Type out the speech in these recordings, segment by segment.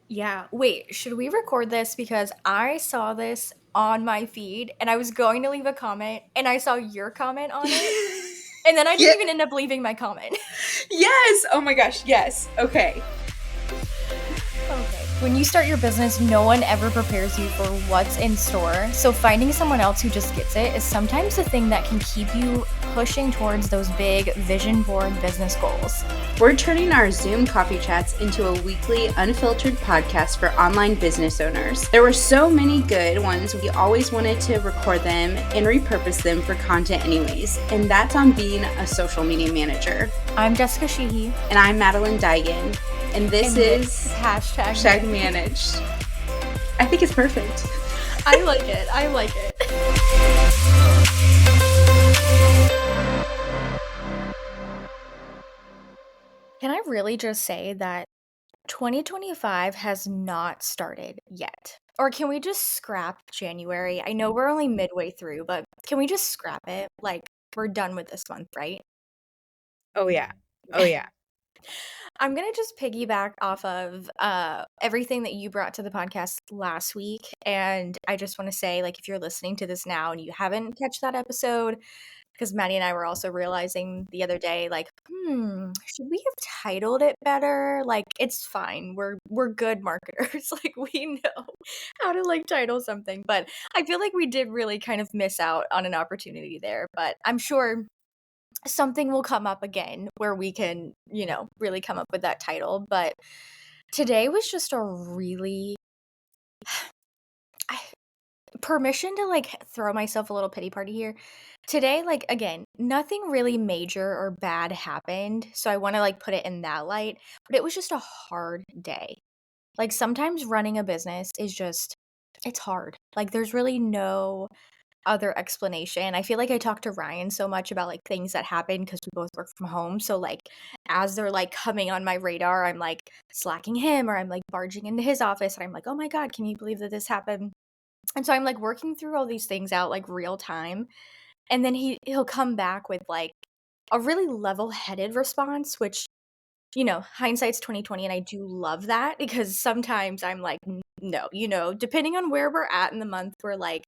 Yeah. Wait, should we record this? Because I saw this on my feed and I was going to leave a comment and I saw your comment on it. And then I Yeah. didn't even end up leaving my comment. Yes. Oh my gosh. Yes. Okay. Okay. When you start your business, no one ever prepares you for what's in store. So finding someone else who just gets it is sometimes the thing that can keep you pushing towards those big vision board business goals. We're turning our Zoom coffee chats into a weekly, unfiltered podcast for online business owners. There were so many good ones, we always wanted to record them and repurpose them for content anyways. And that's on being a social media manager. I'm Jessica Sheehy. And I'm Madeline Daigan. And this is hashtag managed. I think it's perfect. I like it. I like it. Can I really just say that 2025 has not started yet? Or can we just scrap January? I know we're only midway through, but can we just scrap it? Like, we're done with this month, right? Oh yeah. Oh yeah. I'm gonna just piggyback off of everything that you brought to the podcast last week, and I just want to say, like, if you're listening to this now and you haven't catch that episode, because Maddie and I were also realizing the other day, like, should we have titled it better? Like, it's fine. We're good marketers. Like, we know how to like title something, but I feel like we did really kind of miss out on an opportunity there. But I'm sure something will come up again where we can, really come up with that title. But today was just a really I, permission to like throw myself a little pity party here. Today, like again, nothing really major or bad happened. So I want to like put it in that light, but it was just a hard day. Like sometimes running a business is just it's hard. Like there's really no other explanation. I feel like I talk to Ryan so much about like things that happen because we both work from home. So like as they're like coming on my radar, I'm like slacking him or I'm like barging into his office and I'm like, "Oh my god, can you believe that this happened?" And so I'm like working through all these things out like real time. And then he'll come back with like a really level-headed response, which hindsight's 2020 and I do love that because sometimes I'm like, No, depending on where we're at in the month, we're like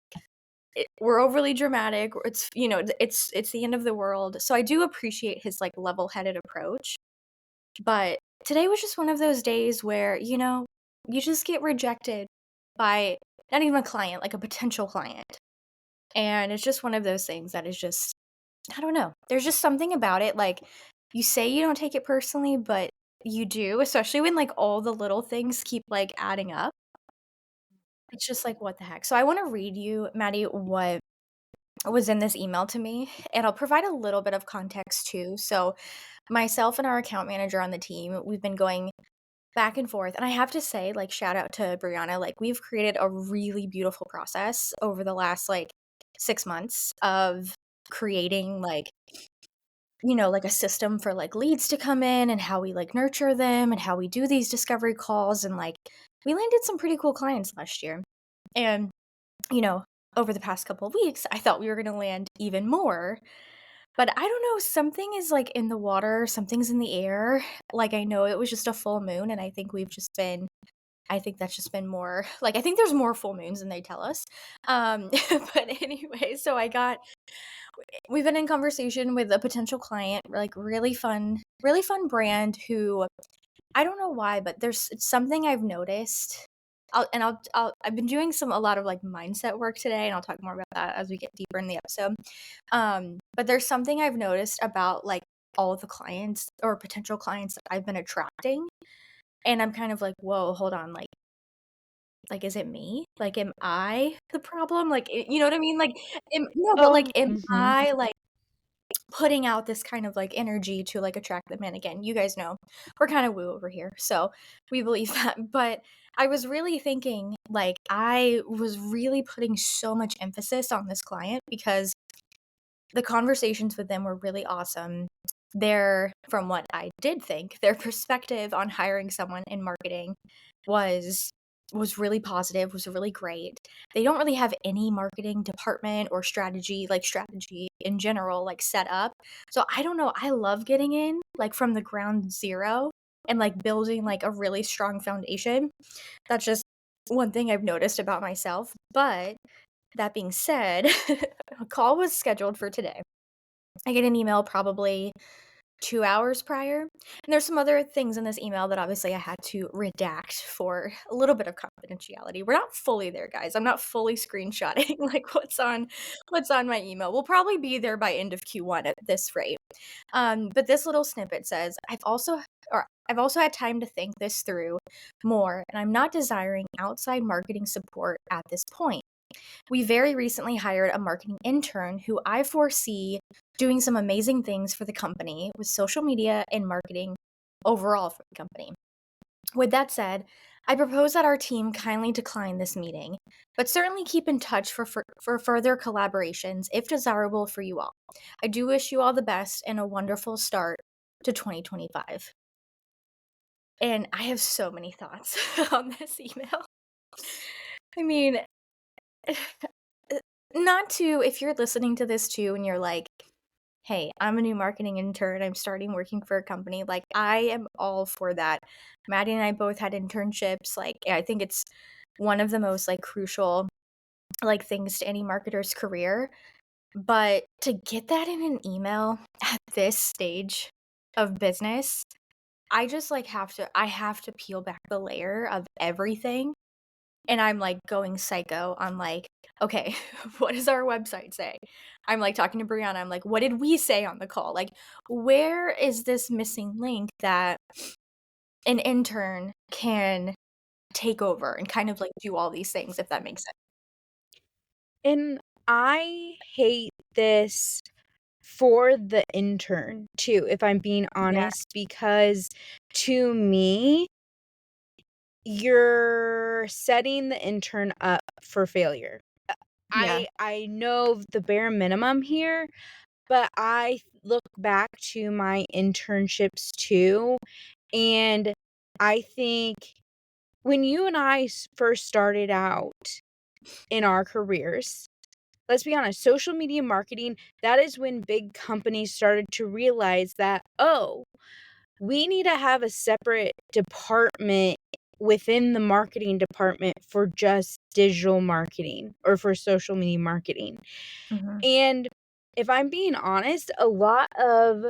we're overly dramatic. It's it's the end of the world. So I do appreciate his like level-headed approach. But today was just one of those days where, you just get rejected by not even a client, like a potential client. And it's just one of those things that is just I don't know. There's just something about it, like, you say you don't take it personally, but you do, especially when, like, all the little things keep, like, adding up. It's just like, "What the heck?" So I wanna read you, Maddie, what was in this email to me, and I'll provide a little bit of context too. So myself and our account manager on the team, we've been going back and forth, and I have to say, like, shout out to Brianna, like, we've created a really beautiful process over the last, like, 6 months of creating, like, like a system for like leads to come in and how we like nurture them and how we do these discovery calls. And like we landed some pretty cool clients last year. And, you know, over the past couple of weeks, I thought we were going to land even more. But I don't know, something is like in the water, something's in the air. Like I know it was just a full moon, and I think that's just been more like I think there's more full moons than they tell us. But anyway, so we've been in conversation with a potential client, like really fun brand who I don't know why, but there's it's something I've noticed. I've been doing a lot of like mindset work today, and I'll talk more about that as we get deeper in the episode. But there's something I've noticed about like all of the clients or potential clients that I've been attracting, and I'm kind of like, whoa, hold on, like is it me? Like, am I the problem? Like, you know what I mean? Like, no, but like, am Mhm. I like putting out this kind of like energy to like attract them in again. You guys know we're kind of woo over here, so we believe that. But I was really thinking like I was really putting so much emphasis on this client because the conversations with them were really awesome. From what I did think, their perspective on hiring someone in marketing was really positive, was really great. They don't really have any marketing department or strategy in general, like set up. So I don't know. I love getting in like from the ground zero and like building like a really strong foundation. That's just one thing I've noticed about myself. But that being said, a call was scheduled for today. I get an email probably 2 hours prior, and there's some other things in this email that obviously I had to redact for a little bit of confidentiality. We're not fully there, guys. I'm not fully screenshotting, like, what's on my email. We'll probably be there by end of Q1 at this rate. But this little snippet says, I've also had time to think this through more, and I'm not desiring outside marketing support at this point. We very recently hired a marketing intern who I foresee doing some amazing things for the company with social media and marketing overall for the company. With that said, I propose that our team kindly decline this meeting, but certainly keep in touch for further collaborations if desirable for you all. I do wish you all the best and a wonderful start to 2025. And I have so many thoughts on this email. I mean, not to, if you're listening to this too and you're like, hey, I'm a new marketing intern, I'm starting working for a company, like, I am all for that. Maddie and I both had internships, like, I think it's one of the most, like, crucial, like, things to any marketer's career, but to get that in an email at this stage of business, I just, like, I have to peel back the layer of everything, and I'm, like, going psycho. I'm like, "Okay, what does our website say?" I'm, like, talking to Brianna, I'm like, "What did we say on the call?" Like, where is this missing link that an intern can take over and kind of, like, do all these things, if that makes sense? And I hate this for the intern too, if I'm being Yeah, honest, because to me, you're setting the intern up for failure. yeah, I know the bare minimum here, but I look back to my internships too, and I think when you and I first started out in our careers, let's be honest, social media marketing, that is when big companies started to realize that, oh, we need to have a separate department within the marketing department for just digital marketing or for social media marketing. mhm, And if I'm being honest, a lot of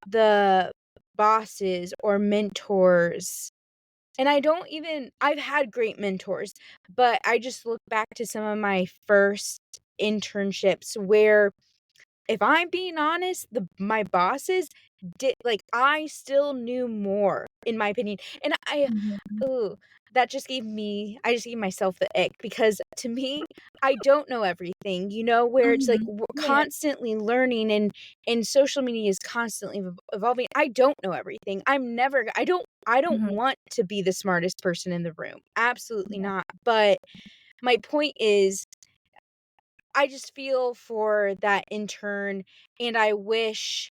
the bosses or mentors, and I've had great mentors, but I just look back to some of my first internships where, if I'm being honest, my bosses did, like, I still knew more, in my opinion, and mhm. ooh, I just gave myself the ick because to me, I don't know everything, where it's like Mhm. we're Yeah, constantly learning and social media is constantly evolving. I don't know everything. I don't mhm, want to be the smartest person in the room. Absolutely yeah, not. But my point is, I just feel for that intern, and I wish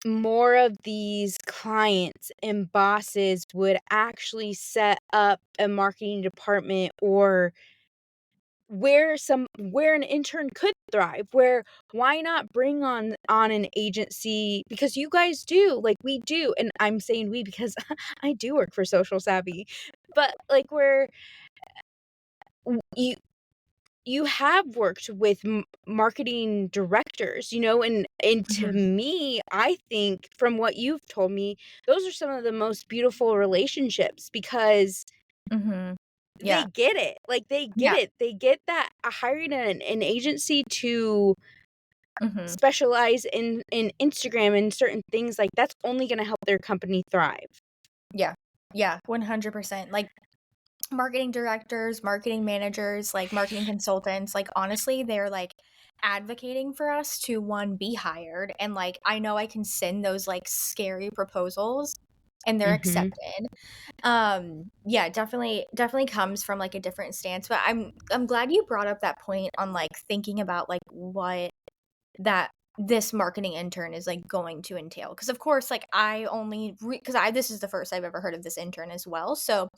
more of these clients and bosses would actually set up a marketing department, or where an intern could thrive, where why not bring on an agency, because you guys do, like, we do, and I'm saying we because I do work for Social Savvy, but like, where you have worked with marketing directors, and to mhm, me, I think from what you've told me, those are some of the most beautiful relationships because mhm. they Yeah, get it. Like, they get yeah, it. They get that hiring an agency to mhm. specialize in Instagram and certain things, like, that's only gonna help their company thrive. Yeah, yeah, 100%. Like, marketing directors, marketing managers, like, marketing consultants, like, honestly, they're, like, advocating for us to, 1, be hired, and, like, I know I can send those, like, scary proposals, and they're Mhm. accepted. Yeah, definitely comes from, like, a different stance, but I'm glad you brought up that point on, like, thinking about, like, what that this marketing intern is, like, going to entail. Because of course, like, I only because I this is the first I've ever heard of this intern as well, so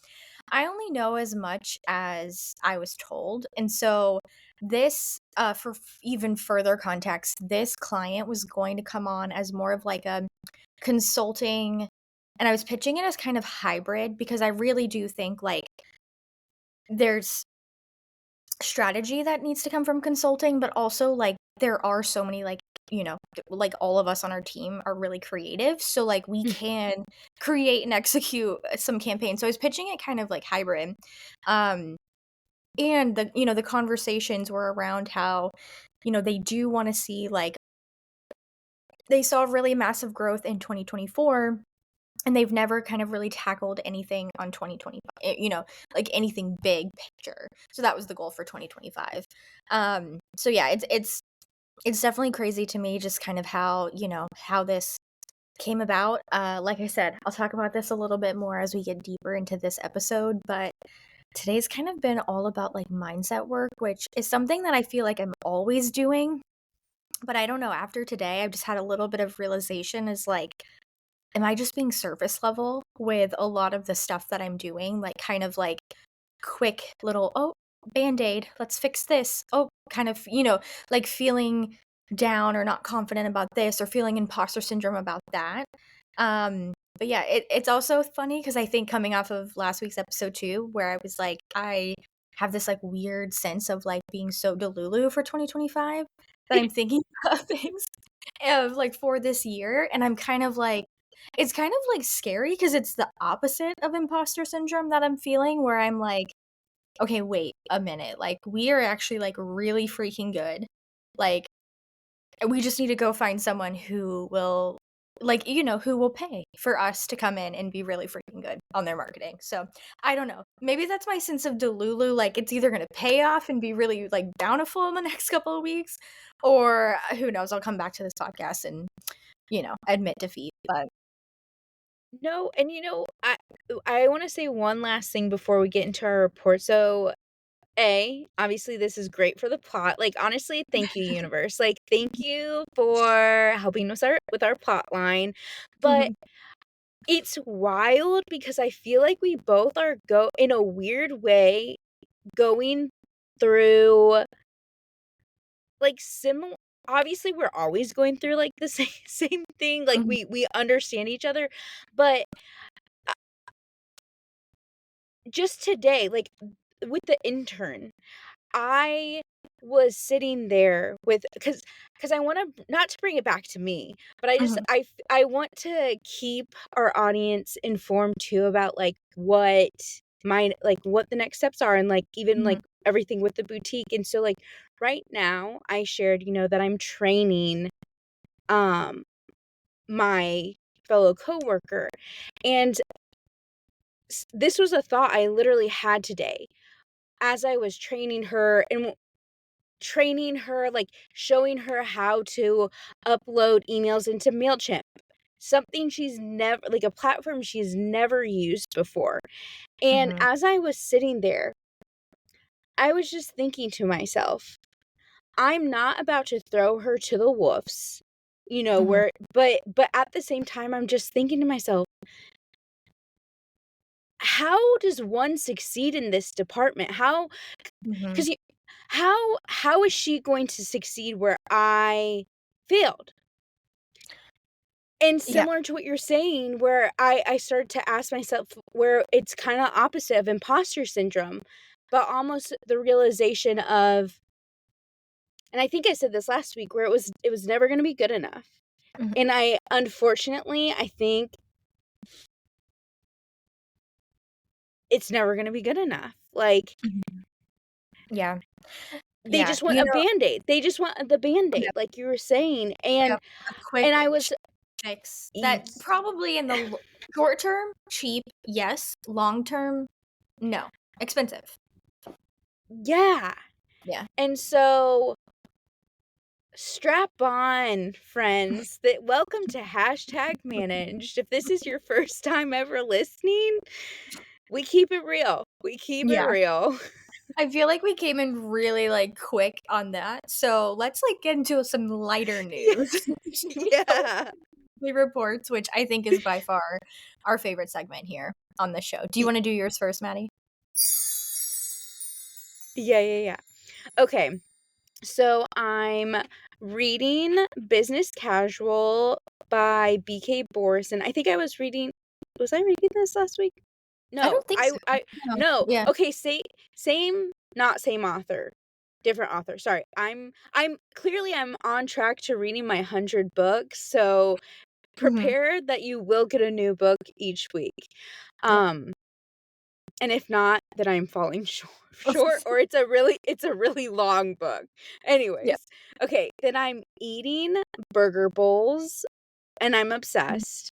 I only know as much as I was told, and so this, for even further context, this client was going to come on as more of like a consulting, and I was pitching it as kind of hybrid because I really do think, like, there's strategy that needs to come from consulting, but also, like, there are so many, like, like, all of us on our team are really creative, so, like, we can create and execute some campaigns. So I was pitching it kind of like hybrid. Um, and the conversations were around how, they do wanna see, like, they saw really massive growth in 2024, and they've never kind of really tackled anything on 2025, like anything big picture. So that was the goal for 2025. So yeah, it's definitely crazy to me just kind of how this came about. Like I said, I'll talk about this a little bit more as we get deeper into this episode, but today's kind of been all about like mindset work, which is something that I feel like I'm always doing. But I don't know, after today, I've just had a little bit of realization is like, am I just being surface level with a lot of the stuff that I'm doing? Like, kind of like quick little, oh, band-aid, let's fix this. Oh, kind of, like feeling down or not confident about this or feeling imposter syndrome about that. But yeah, it's also funny because I think coming off of last week's episode too, where I was like, I have this like weird sense of like being so delulu for 2025 that I'm thinking of things of like for this year. And I'm kind of like, it's kind of like scary because it's the opposite of imposter syndrome that I'm feeling, where I'm like, okay, wait a minute. Like, we are actually like really freaking good. Like, we just need to go find someone who will, like, who will pay for us to come in and be really freaking good on their marketing. So I don't know. Maybe that's my sense of Delulu. Like, it's either going to pay off and be really like bountiful in the next couple of weeks, or who knows? I'll come back to this podcast and, admit defeat. But No, and I want to say one last thing before we get into our report. So, obviously this is great for the plot. Like honestly, thank you universe. Like thank you for helping us with our plot line. But Mhm, it's wild because I feel like we both are in a weird way going through like similar. Obviously we're always going through like the same thing. Like mhm, we understand each other, but just today, like with the intern, I was sitting there with because I want to not to bring it back to me, but mhm, I want to keep our audience informed too about like what the next steps are and like even like mhm, everything with the boutique. And so like right now I shared, that I'm training um my fellow coworker, and this was a thought I literally had today as I was training her, like showing her how to upload emails into MailChimp, something she's never, like a platform she's never used before. And mhm, as I was sitting there, I was just thinking to myself, I'm not about to throw her to the wolves, mhm, but at the same time, I'm just thinking to myself, how does one succeed in this department? mhm. Because how is she going to succeed where I failed? And Yeah, similar to what you're saying, where I started to ask myself where it's kind of opposite of imposter syndrome, but almost the realization of, and I think I said this last week, where it was never going to be good enough. mhm, And I think it's never going to be good enough. Like mhm. Yeah, they yeah, just want a band-aid. They just want the band-aid, yep, like you were saying. yep, a And quick I was fix y- that probably in the short term, cheap, yes, long term, no, expensive. yeah. Yeah. And so strap on, friends. That welcome to hashtag managed. If this is your first time ever listening, we keep it real. We keep it Yeah. real. I feel like we came in really, like, quick on that, so let's, like, get into some lighter news before Yeah. we reports, which I think is by far our favorite segment here on the show. Do you Y- wanna do yours first, Maddie? Yeah, yeah, yeah. Okay. So I'm reading Business Casual by BK Borison. I think was I reading this last week? I No, don't think so. No. no. Yeah. Okay, same, not same author. Different author. Sorry. I'm clearly I'm on track to reading my 100 books, so Mhm. prepare that you will get a new book each week. Yep. Um and if not, then I'm falling short, or it's a really long book. Yep. Anyways, okay, then I'm eating burger bowls and I'm Mhm. obsessed.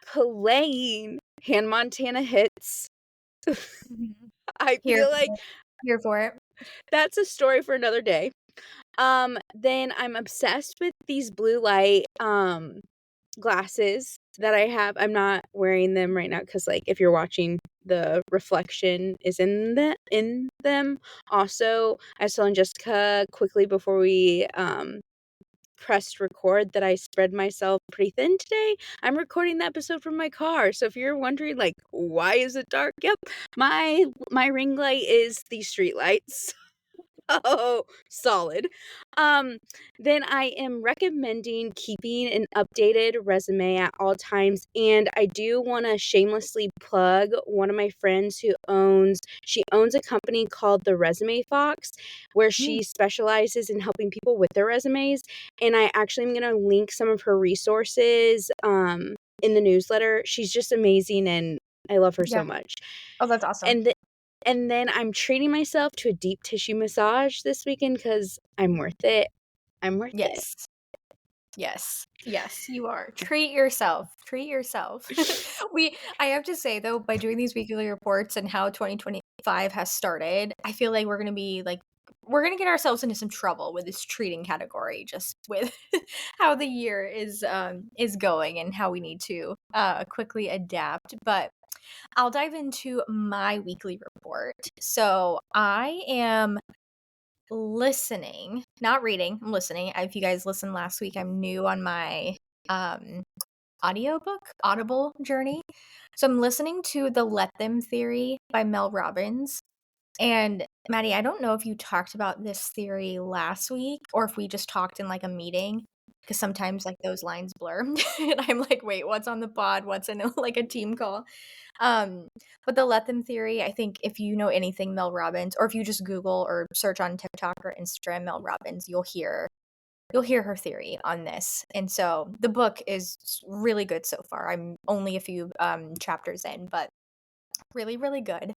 Playing Hannah Montana Hits. Mhm. I Here feel like here for it. that's a story for another day. Then I'm obsessed with these blue light glasses that I have. I'm not wearing them right now because, like, if you're watching, the reflection is in them. Also, I was telling Jessica quickly before we pressed record that I spread myself pretty thin today. I'm recording the episode from my car. So if you're wondering, like, why is it dark? Yep. My ring light is the street lights. Oh, solid. Um, then I am recommending keeping an updated resume at all times. And I do want to shamelessly plug one of my friends she owns a company called the Resume Fox, where Mm. she specializes in helping people with their resumes. And I actually am going to link some of her resources in the newsletter. She's just amazing and I love her so Yeah. much. Oh, that's awesome. And and then I'm treating myself to a deep tissue massage this weekend because I'm worth it. I'm worth it. Yes. Yes. Yes, you are. Treat yourself. Treat yourself. I have to say though, by doing these weekly reports and how 2025 has started, I feel like we're gonna get ourselves into some trouble with this treating category, just with how the year is going and how we need to quickly adapt. But I'll dive into my weekly report. So I am listening, not reading, I'm listening. If you guys listened last week, I'm new on my um audiobook, Audible journey. So I'm listening to The Let Them Theory by Mel Robbins. And Maddie, I don't know if you talked about this theory last week or if we just talked in like a meeting because sometimes like those lines blur and I'm like, wait, what's on the pod? What's in like a team call? Um, but the let them theory, I think if you know anything Mel Robbins, or if you just Google or search on TikTok or Instagram Mel Robbins, you'll hear her theory on this. And so the book is really good so far. I'm only a few chapters in, but really, really good.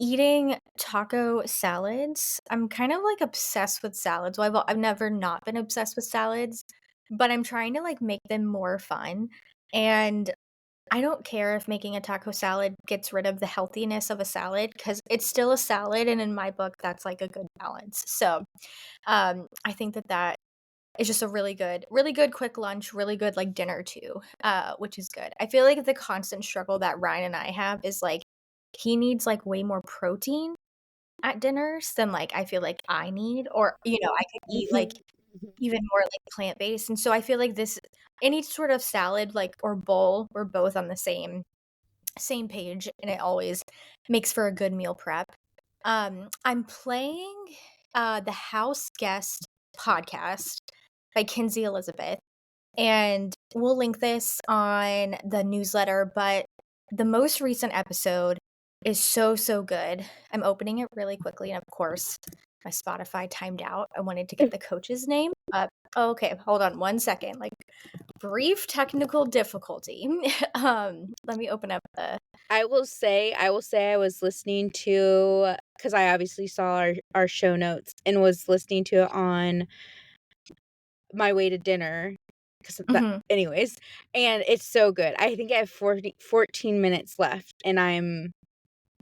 Eating taco salads. I'm kind of like obsessed with salads. Well, I've never not been obsessed with salads, but I'm trying to like make them more fun. And I don't care if making a taco salad gets rid of the healthiness of a salad because it's still a salad, and in my book, that's like a good balance. So, I think that is just a really good quick lunch, really good like dinner too, which is good. I feel like the constant struggle that Ryan and I have is like he needs like way more protein at dinners than like I feel like I need, or I could eat like Mhm. even more like plant based, and so I feel like this any sort of salad like or bowl, we're both on the same page, and it always makes for a good meal prep. I'm playing the House Guest podcast by Kinsey Elizabeth, and we'll link this on the newsletter, but the most recent episode is so, so good. I'm opening it really quickly, and of course, my Spotify timed out. I wanted to get the coach's name up. Oh, okay, hold on one second. Like brief technical difficulty. Let me open up the I will say I was listening to, because I obviously saw our show notes and was listening to it on my way to dinner. Because that, Mhm. anyways, and it's so good. I think I have 14 minutes left, and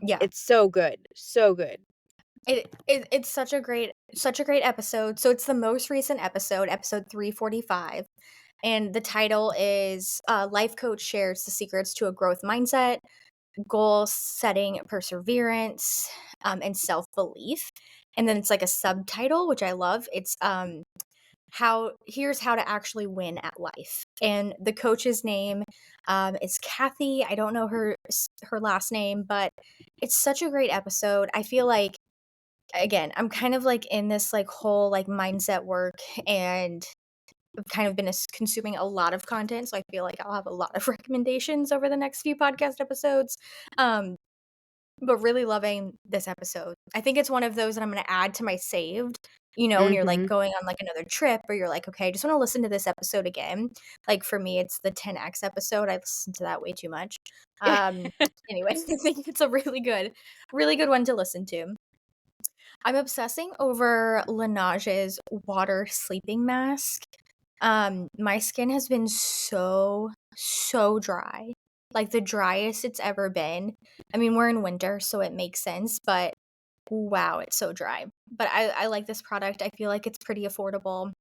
Yeah. it's so good, so good. It's such a great episode. So it's the most recent episode, episode 345. And the title is Life Coach Shares the Secrets to a Growth Mindset, Goal Setting Perseverance, and Self Belief. And then it's like a subtitle, which I love. It's here's how to actually win at life. And the coach's name is Kathy. I don't know her last name, but it's such a great episode. I feel like again, I'm kind of like in this like whole like mindset work and kind of been consuming a lot of content, so I feel like I'll have a lot of recommendations over the next few podcast episodes. Um, but really loving this episode. I think it's one of those that I'm gonna add to my saved, when you're, like, Mhm. going on, like, another trip or you're like, "Okay, I just wanna listen to this episode again." Like, for me, it's the 10X episode. I listen to that way too much. Anyway, I think it's a really good one to listen to. I'm obsessing over Laneage's water sleeping mask. My skin has been so dry, like the driest it's ever been. I mean, we're in winter, so it makes sense, but wow, it's so dry. But I like this product. I feel like it's pretty affordable,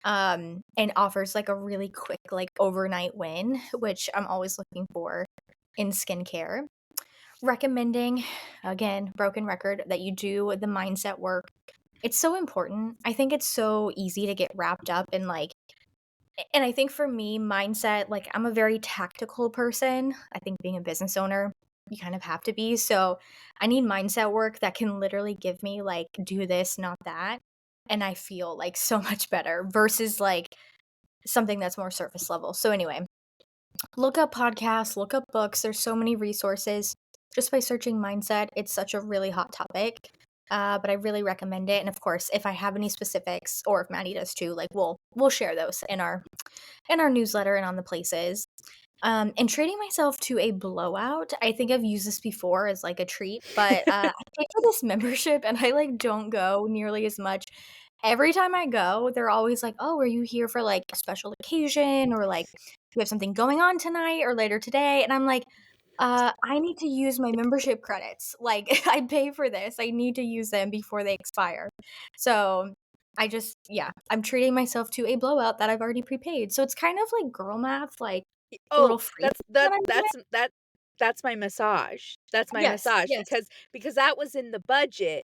and offers like a really quick, like overnight win, which I'm always looking for in skincare. Recommending, again, broken record, that you do the mindset work. It's so important. I think it's so easy to get wrapped up in like, and I think for me, mindset, like I'm a very tactical person. I think being a business owner, you kind of have to be. So I need mindset work that can literally give me like, do this, not that. And I feel like so much better versus like something that's more surface level. So anyway, look up podcasts, look up books. There's so many resources. Just by searching mindset, it's such a really hot topic. But I really recommend it. And of course, if I have any specifics, or if Maddie does too, like we'll share those in our newsletter and on the places. And treating myself to a blowout. I think I've used this before as like a treat, but I paid for this membership and I like don't go nearly as much. Every time I go, they're always like, "Oh, are you here for like a special occasion, or like do you have something going on tonight or later today?" And I'm like, I need to use my membership credits. Like I pay for this. I need to use them before they expire. So yeah, I'm treating myself to a blowout that I've already prepaid. So it's kind of like girl math, like a Oh, little free that I'm doing. that's my massage. That's my Yes, massage yes, because that was in the budget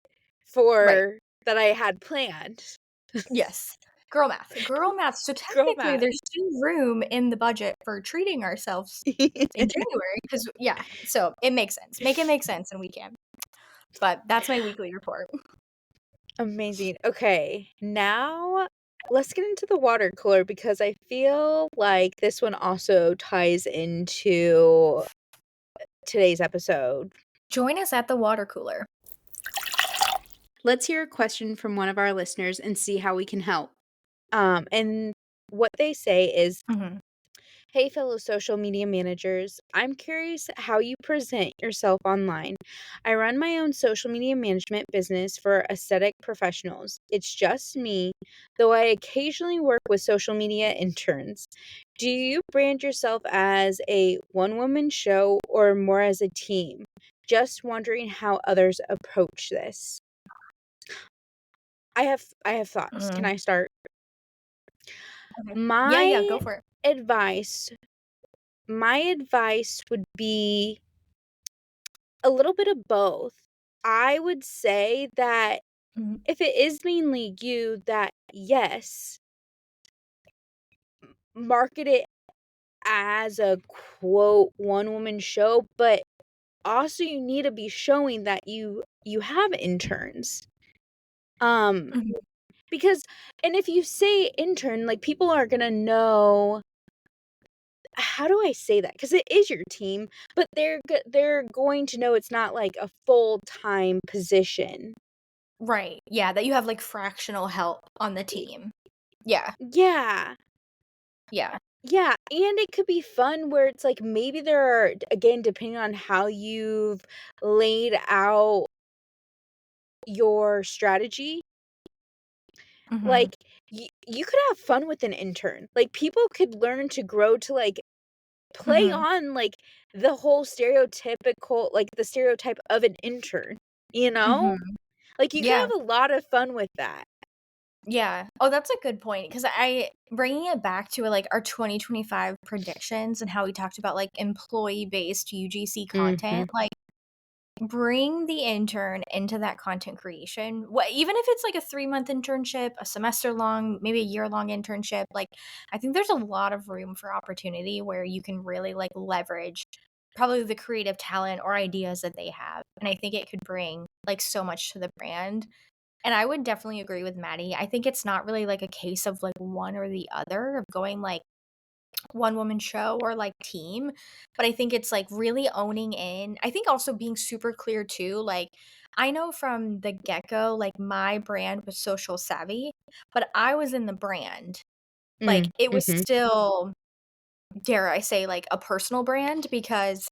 right. for that I had planned. Yes. Girl math. Girl math. So Girl technically, math. there's still room in the budget for treating ourselves in January, because yeah, so it makes sense. Make it make sense, and we can. But that's my weekly report. Amazing. Okay, now let's get into the water cooler because I feel like this one also ties into today's episode. Join us at the water cooler. Let's hear a question from one of our listeners and see how we can help. And what they say is, Mhm. "Hey, fellow social media managers, I'm curious how you present yourself online. I run my own social media management business for aesthetic professionals. It's just me, though I occasionally work with social media interns. Do you brand yourself as a one woman show or more as a team? Just wondering how others approach this." I have thoughts. Can Mhm. I start? Okay. Yeah, yeah, go My for it. advice my advice would be a little bit of both. I would say that Mhm. if it is mainly you, that yes, market it as a quote one woman show, but also you need to be showing that you have interns. Um Mhm. because and if you say intern, like people are going to know. How do I say that? Because it is your team, but they're going to know it's not like a full-time position. Right. Yeah, that you have, like, fractional help on the Y team. Yeah. Yeah. Yeah. Yeah, and it could be fun where it's like maybe there are again, depending on how you've laid out your strategy, Mhm. like, you could have fun with an intern. Like, people could learn to grow to, like, play Mhm. on, like, the whole stereotypical like, the stereotype of an intern, you know? Mhm. Like, you could Yeah. have a lot of fun with that. Yeah. Oh, that's a good point, because I bringing it back to, like, our 2025 predictions and how we talked about, like, employee-based UGC Mhm. content, like, bring the intern into that content creation. What, even if it's, like, a 3-month internship, a semester-long, maybe a year-long internship, like, I think there's a lot of room for opportunity where you can really, like, leverage probably the creative talent or ideas that they have, and I think it could bring, like, so much to the brand. And I would definitely agree with Maddie. I think it's not really like a case of like one or the other of going like one woman show or like team, but I think it's like really owning in. I think also being super clear too. Like I know from the get-go, like my brand was social savvy, but I was in the brand. Like Mm, it was mhm. still, dare I say, like a personal brand because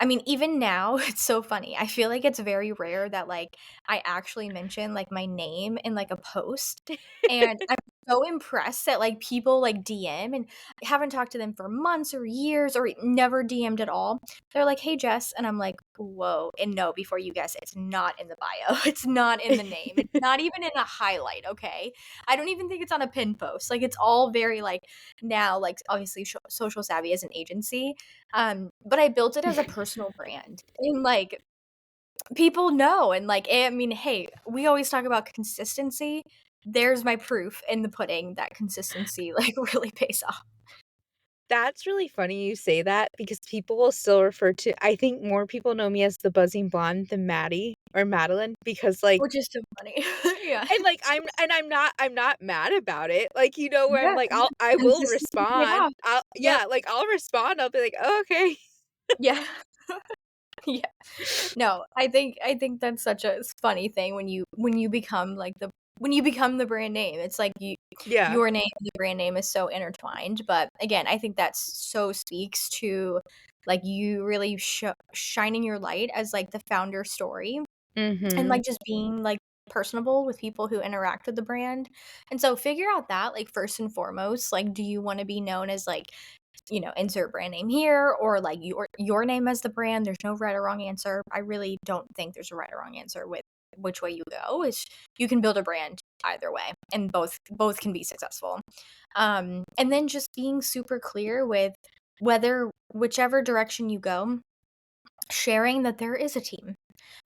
I mean, even now, it's so funny. I feel like it's very rare that, like, I actually mention, like, my name in, like, a post, and I'm so impressed that, like, people, like, DM and I haven't talked to them for months or years or never DM'd at all. They're like, "Hey, Jess," and I'm like, "Whoa," and no, before you guess, it's not in the bio. It's not in the name. It's not even in a highlight, okay? I don't even think it's on a pin post. Like, it's all very, like, now, like, obviously, social savvy as an agency, but I built it as a personal brand, and, like, people know, and, like, I mean, hey, we always talk about consistency. There's my proof in the pudding that consistency, like, really pays off, That's really funny you say that because people will still refer to I think more people know me as the buzzing blonde than Maddie or Madeline because, like which is so funny. Yeah. and, like, I'm not mad about it, like, where I'm Yeah, like, I will consistency paid respond. off. I'll Yep. yeah, like, I'll respond, I'll be like, "Oh, okay." Yeah. Yeah. No, I think that's such a funny thing when you become, like, when you become the brand name. It's like Yeah. your name and the brand name is so intertwined, but again, I think that's so speaks to, like, you really shining your light as, like, the founder story and, Mhm. like, just being, like, personable with people who interact with the brand, and so figure out that, like, first and foremost, like, do you wanna be known as, like, insert brand name here or like your name as the brand. There's no right or wrong answer. I really don't think there's a right or wrong answer with which way you go. Is you can build a brand either way and both can be successful. And then just being super clear with whether whichever direction you go, sharing that there is a team,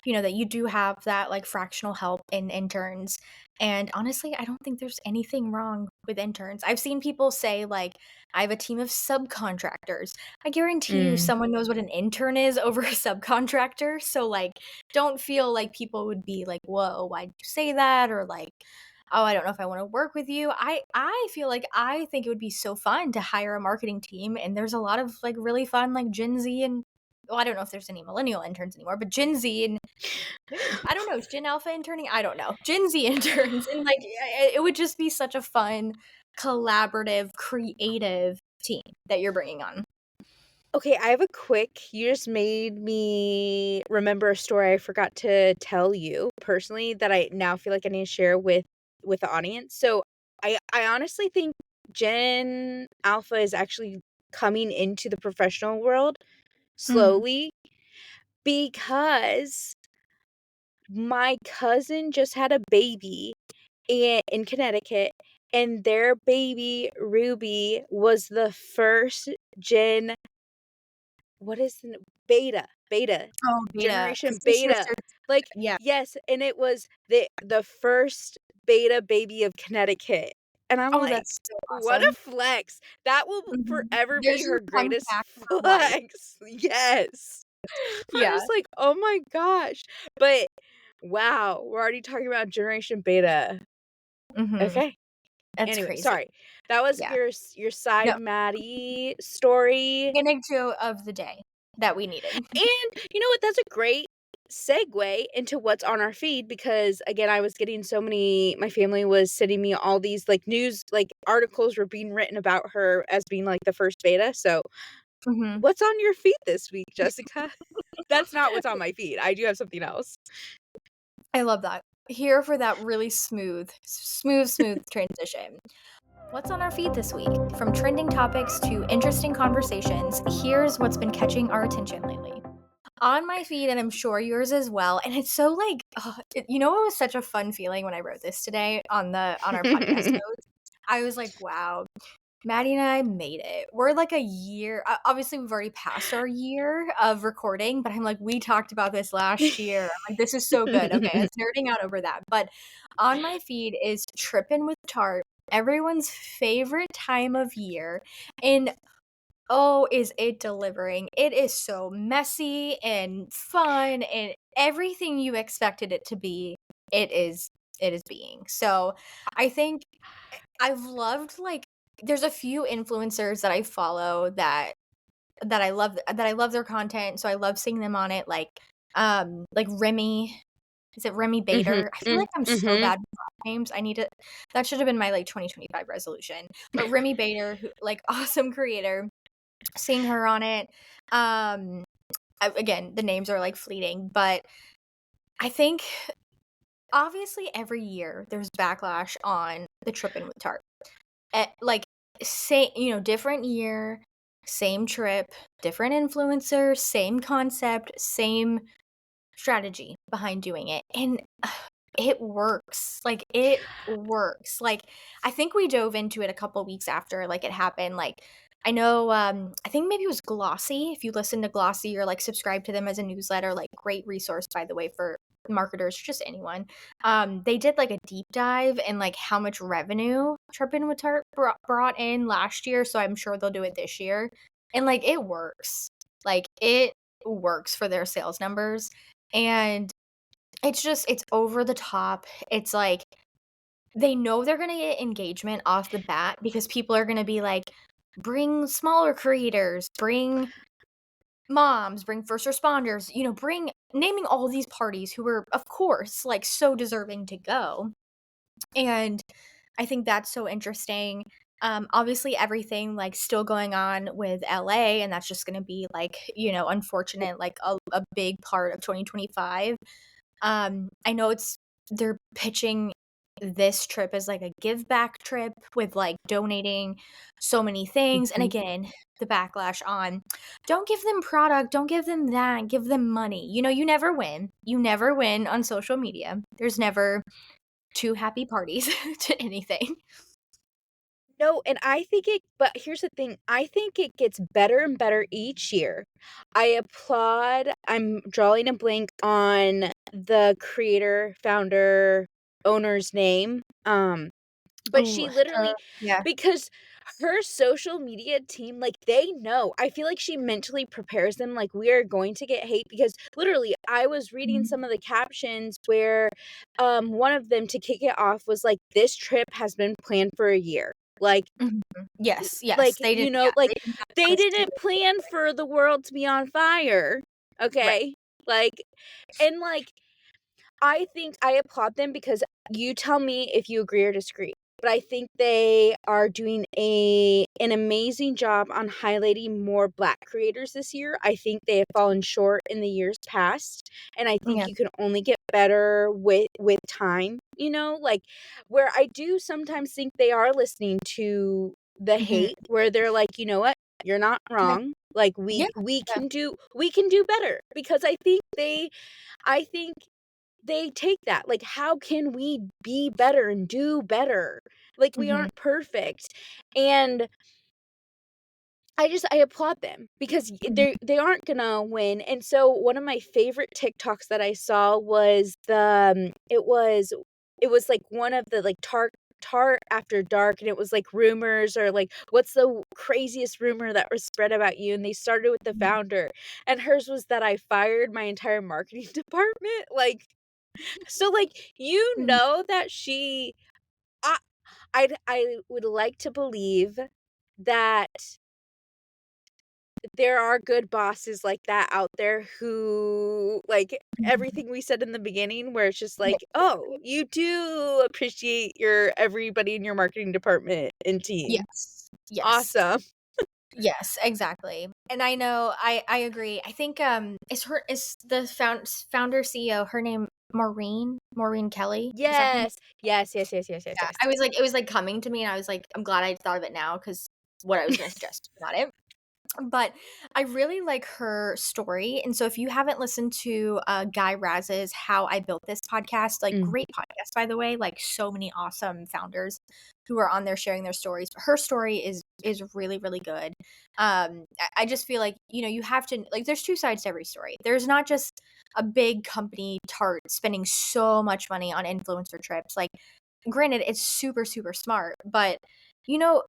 that you do have that like fractional help in interns. And honestly, I don't think there's anything wrong with interns. I've seen people say, like, I have a team of subcontractors. I guarantee you Mm. someone knows what an intern is over a subcontractor. So, like, don't feel like people would be like, whoa, why'd you say that? Or like, oh, I don't know if I want to work with you. I feel like I think it would be so fun to hire a marketing team. And there's a lot of like really fun, like Gen Z and well, I don't know if there's any millennial interns anymore, but Gen Z and maybe I don't know, is Gen Alpha interning? I don't know. Gen Z interns, and, like, it would just be such a fun, collaborative, creative team that you're bringing on. Okay, I have a quick you just made me remember a story I forgot to tell you personally that I now feel like I need to share with the audience. So, I honestly think Gen Alpha is actually coming into the professional world Mm. slowly because my cousin just had a baby in Connecticut, and their baby, Ruby, was the first gen what is the beta, Oh, beta, generation 'cause your beta. sister's Like, yeah. yes, and it was the first beta baby of Connecticut, and I'm Oh, like, that's so "What a awesome. flex." That will Mhm. forever be There's your her fun greatest fact for life. flex. Yes. I'm Yeah. just like, "Oh my gosh." But, wow, we're already talking about generation beta. Mhm. Okay. That's Anyway, crazy. sorry. That was Yeah. your side No, Maddie story. anecdote of the day that we needed. And you know what? That's a great segue into what's on our feed because again, I was getting so many my family was sending me all these like news like articles were being written about her as being like the first beta. So, Mhm. what's on your feed this week, Jessica? That's not what's on my feed. I do have something else. I love that. Here for that really smooth transition. What's on our feed this week? From trending topics to interesting conversations, here's what's been catching our attention lately. On my feed, and I'm sure yours as well, and it's so like, it was such a fun feeling when I wrote this today on our podcast notes. I was like, wow, Maddie and I made it. We're like a year. Obviously, we've already passed our year of recording, but I'm like, we talked about this last year. I'm like, this is so good. Okay, I was nerding out over that. But on my feed is Trippin with Tarte, everyone's favorite time of year. And oh, is it delivering? It is so messy and fun and everything you expected it to be. It is it is being. So I think I've loved, like, there's a few influencers that I follow that I love their content, so I love seeing them on it, like Remy. Is it Remy Mhm, Bader? I feel like I'm so mhm. bad with last names. I need to That should have been my, like, 2025 resolution. But Remy Bader, who, like, awesome creator, seeing her on it. Again, the names are, like, fleeting, but I think obviously every year there's backlash on the Trippin' with Tarte. Like, different year, same trip, different influencer, same concept, same strategy behind doing it, and it works. Like, it works. Like, I think we dove into it a couple weeks after, like, it happened. Like, I know, I think maybe it was Glossy. If you listen to Glossy or, like, subscribe to them as a newsletter, like, great resource, by the way, for marketers, just anyone. They did, like, a deep dive in, like, how much revenue Trippin' with Tarte brought in last year, so I'm sure they'll do it this year, and, like, it works. Like, it works for their sales numbers, and it's over the top. It's like they know they're gonna get engagement off the bat because people are gonna be like, "Bring smaller creators, bring moms, bring first responders," bring naming all these parties who are, of course, like, so deserving to go, and I think that's so interesting. Obviously, everything, like, still going on with LA, and that's just gonna be, like, unfortunate, like, a big part of 2025. I know they're pitching this trip as, like, a give back trip with, like, donating so many things, and Mhm. again, the backlash on, "Don't give them product, don't give them that, give them money." You never win. You never win on social media. There's never 2 happy parties to anything. No, and I think but here's the thing, I think it gets better and better each year. I'm drawing a blank on the creator, founder, owner's name, but Ooh, she literally yeah. because her social media team, like, they know. I feel like she mentally prepares them, like, we are going to get hate because literally, I was reading Mhm, some of the captions where, one of them to kick it off was like, "This trip has been planned for a year." mhm. Yes, yes, they didn't have They notice to didn't plan for the world to be on fire, right. okay? Like and, like, I think I applaud them because you tell me if you agree or disagree, but I think they are doing an amazing job on highlighting more Black creators this year. I think they have fallen short in the years past, and I think Yeah, you can only get better with time, like, where I do sometimes think they are listening to the mhm, hate where they're like, "You know what? You're not yeah, wrong. Like, yeah, yeah, we can do better." Because I think they take that, like, how can we be better and do better? Like, we mhm, aren't perfect, and I applaud them because mhm, they aren't gonna win, and so one of my favorite TikToks that I saw was it was, like, one of the, like, Tarte After Dark, and it was, like, rumors or, like, "What's the craziest rumor that was spread about you?" And they started with the mhm, founder, and hers was that I fired my entire marketing department, like so, like, mhm, that she I I would like to believe that there are good bosses like that out there who, like, mhm. everything we said in the beginning where it's just Yeah, like, "Oh, you do appreciate your everybody in your marketing department and team. yes, yes. Awesome." Yes, exactly. And I know I agree. I think, is the founder CEO, her name Maureen Kelly? Is that her name? Yes. Yes, yes, yes, yes, yes, Yeah, yes. I was like it was, like, coming to me, and I was like, I'm glad I thought of it now because what I was gonna suggest, not it. But I really like her story, and so if you haven't listened to, Guy Raz's How I Built This podcast, like, Mm. great podcast, by the way, like, so many awesome founders who are on there sharing their stories, but her story is really, really good. I just feel like, you have to like, there's 2 sides to every story. There's not just a big company, Tarte, spending so much money on influencer trips, like, granted, it's super, super smart, but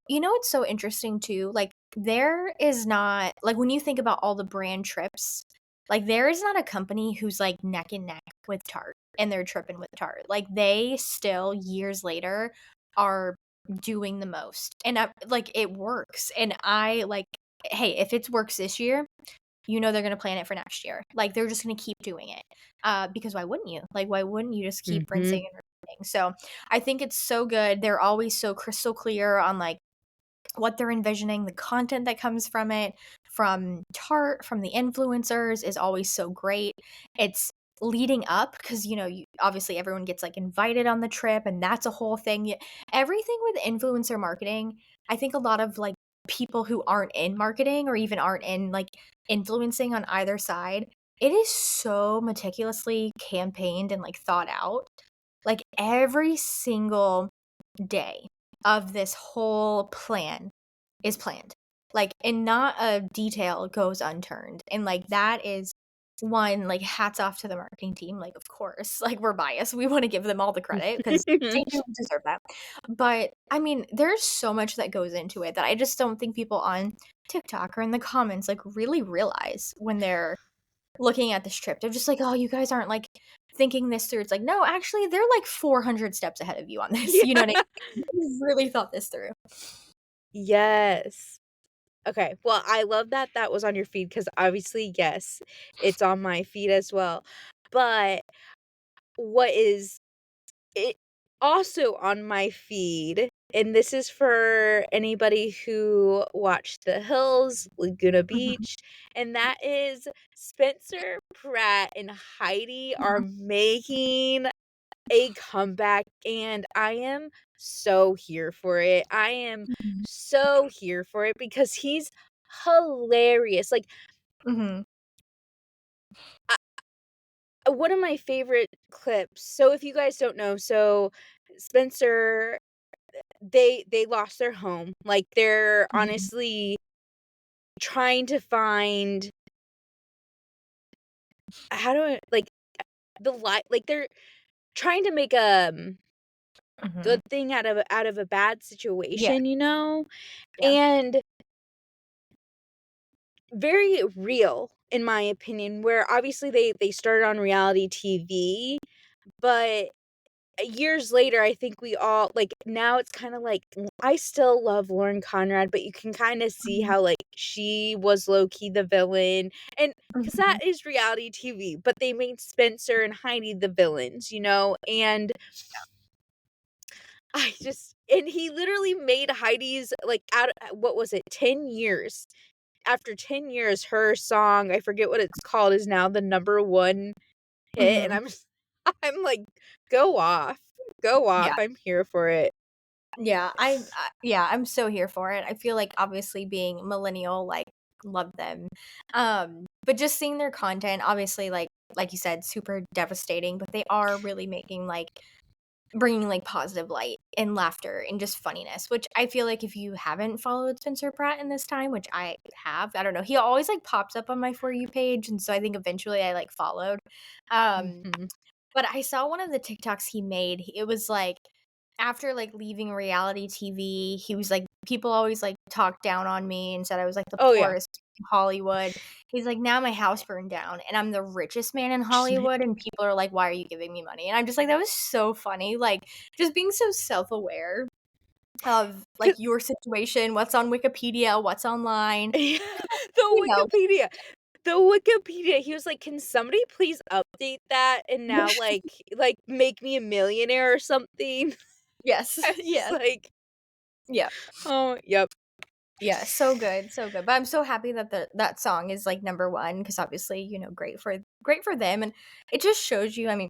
what's so interesting too? Like, there is not like, when you think about all the brand trips, like, there is not a company who's, like, neck and neck with Tarte and they're tripping with Tarte. Like, they still, years later, are doing the most. And, like, it works. And I, like, hey, if it works this year, you know they're gonna plan it for next year. Like, they're just gonna keep doing it. Because why wouldn't you? Like, why wouldn't you just keep Mm-hmm. rinsing and repeating? So, I think it's so good. They're always so crystal clear on, like, what they're envisioning, the content that comes from it, from Tarte, from the influencers is always so great. It's leading up because, you know, obviously everyone gets like invited on the trip and that's a whole thing. Everything with influencer marketing, I think a lot of like people who aren't in marketing or even aren't in like influencing on either side, it is so meticulously campaigned and like thought out. Like every single day of this whole plan is planned. Like, and not a detail goes unturned. And like that is one, like hats off to the marketing team. Like, of course, like we're biased. We want to give them all the credit because they do deserve that. But I mean, there's so much that goes into it that I just don't think people on TikTok or in the comments like really realize when they're looking at this trip. They're just like, "Oh, you guys aren't, like, thinking this through." It's like, "No, actually, they're, like, 400 steps ahead of you on this." You know what I Yeah. mean? They really thought this through. Yes. Okay, well, I love that that was on your feed because obviously, yes, it's on my feed as well. But what is it also on my feed, and this is for anybody who watched The Hills, Laguna Mhm, Beach, and that is Spenser Pratt and Heidi are mhm, making a comeback, and I am so here for it. I am mhm, so here for it because he's hilarious. Like, mhm, I one of my favorite clips, so if you guys don't know, so Spencer, they lost their home. Like, they're mhm, honestly trying to find how do I like, the light, like, they're trying to make a good mhm. thing out of a bad Yeah, situation, you know? yeah. And very real, in my opinion, where obviously they started on reality TV, but years later, I think we all like, now it's kinda like I still love Lauren Conrad, but you can kinda see Mhm, how, like, she was low-key the villain, and because that mhm. is reality TV, but they made Spencer and Heidi the villains, you know, and I just and he literally made Heidi's, like, out what was it, 10 years. After 10 years, her song, I forget what it's called, is now the number 1 hit, and Mhm. I'm like, "Go off. Go off. Yeah. I'm here for it." Yeah, yeah, I'm so here for it. I feel like obviously being millennial, like, love them. But just seeing their content, obviously, like you said, super devastating, but they are really making, like bringing, like, positive light and laughter and just funniness, which I feel like if you haven't followed Spencer Pratt in this time, which I have, I don't know, he always, like, pops up on my For You page, and so I think eventually I, like, followed. Um Mhm. but I saw one of the TikToks he made. It was like after like leaving reality TV, he was like, people always like talked down on me and said I was like the Oh, yeah. poorest in Hollywood. He's like, now my house burned down and I'm the richest man in Hollywood. And people are like, why are you giving me money? And I'm just like, that was so funny. Like, just being so self aware of like 'Cause your situation, what's on Wikipedia, what's online. yeah, 'Cause, you the know, Wikipedia. The Wikipedia, he was like, "Can somebody please update that and now, make me a millionaire or something?" yes, I was just yes, like, yeah. "Oh, yep." Yeah, so good, so good. But I'm so happy that that song is like number 1 because obviously, you know, great for them and it just shows you, I mean,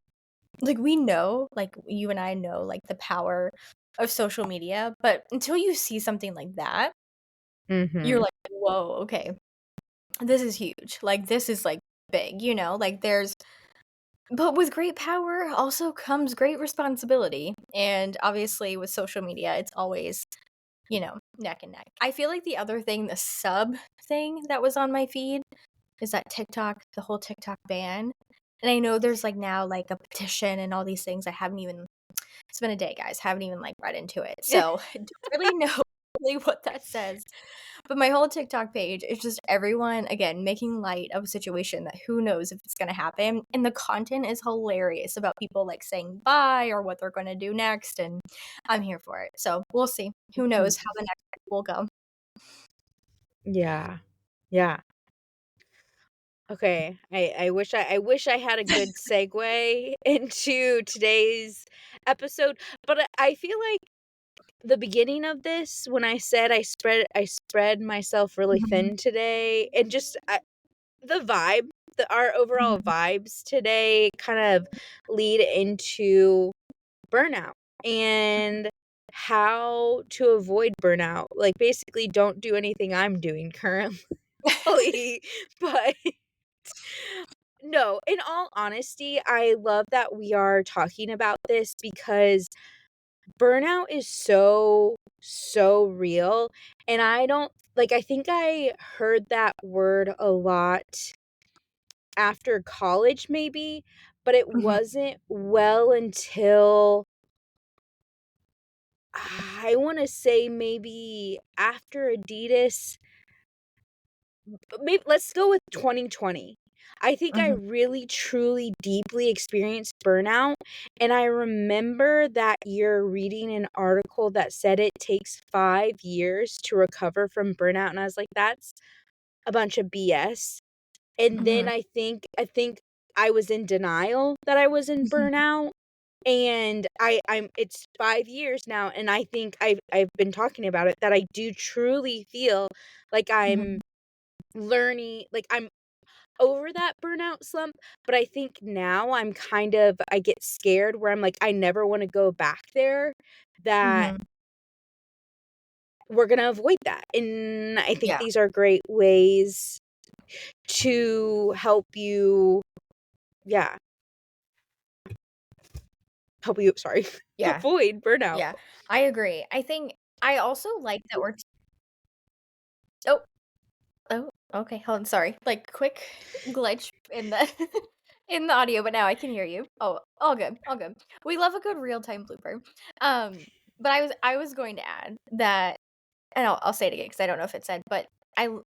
like we know, like you and I know like the power of social media, but until you see something like that, you're Mhm. like, "Whoa, okay. This is huge." Like this is like big, you know? Like there's but with great power also comes great responsibility. And obviously with social media, it's always, you know, neck and neck. I feel like the other thing, the sub thing that was on my feed is that TikTok, the whole TikTok ban. And I know there's like now like a petition and all these things. I haven't even, it's been a day, guys. Haven't even like read into it. So I don't really know exactly what that says. But my whole TikTok page is just everyone, again, making light of a situation that who knows if it's gonna happen, and the content is hilarious about people, like, saying bye or what they're gonna do next, and I'm here for it. So, we'll see. Who knows how the next will go. Yeah. Yeah. Okay. I wish I had a good segue into today's episode, but I feel like the beginning of this when I said I spread myself really Mhm, thin today and just the vibe, our overall mhm, vibes today kind of lead into burnout and how to avoid burnout. Like basically don't do anything I'm doing currently. But no, in all honesty, I love that we are talking about this because burnout is so, so real. And I don't like, I think I heard that word a lot after college, maybe, but it mhm, wasn't well until I want to say maybe after Adidas. Maybe let's go with 2020. I think I mhm, really, truly, deeply experienced burnout, and I remember that year reading an article that said it takes 5 years to recover from burnout, and I was like, "That's a bunch of BS." And then mhm, I think I was in denial that I was in mhm, burnout, and I'm it's 5 years now, and I think I've been talking about it, that I do truly feel like I'm mhm, learning, like, I'm over that burnout slump, but I think now I get scared where I'm like, I never wanna go back there, that mhm. we're gonna avoid that, and I think Yeah, these are great ways to help you, yeah, help you, sorry, yeah, avoid burnout. yeah. I agree. I think I also like that we're oh, oh, okay, hold on, sorry. Like, quick glitch in the in the audio, but now I can hear you. Oh, all good, all good. We love a good real-time blooper. Um, but I was going to add that and I'll say it again because I don't know if it said, but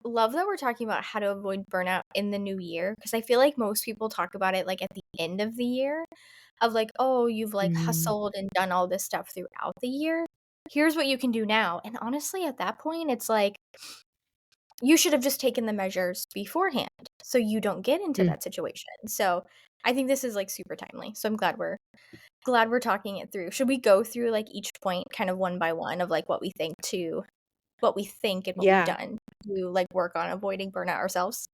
love that we're talking about how to avoid burnout in the new year because I feel like most people talk about it, like, at the end of the year of, like, "Oh, you've, like, Mm, hustled and done all this stuff throughout the year. Here's what you can do now." And honestly, at that point, it's like you should have just taken the measures beforehand so you don't get into mm, that situation. So, I think this is, like, super timely. So I'm glad we're talking it through. Should we go through, like, each point kind of one by one of, like, what we think and what we've yeah, done to, like, work on avoiding burnout ourselves?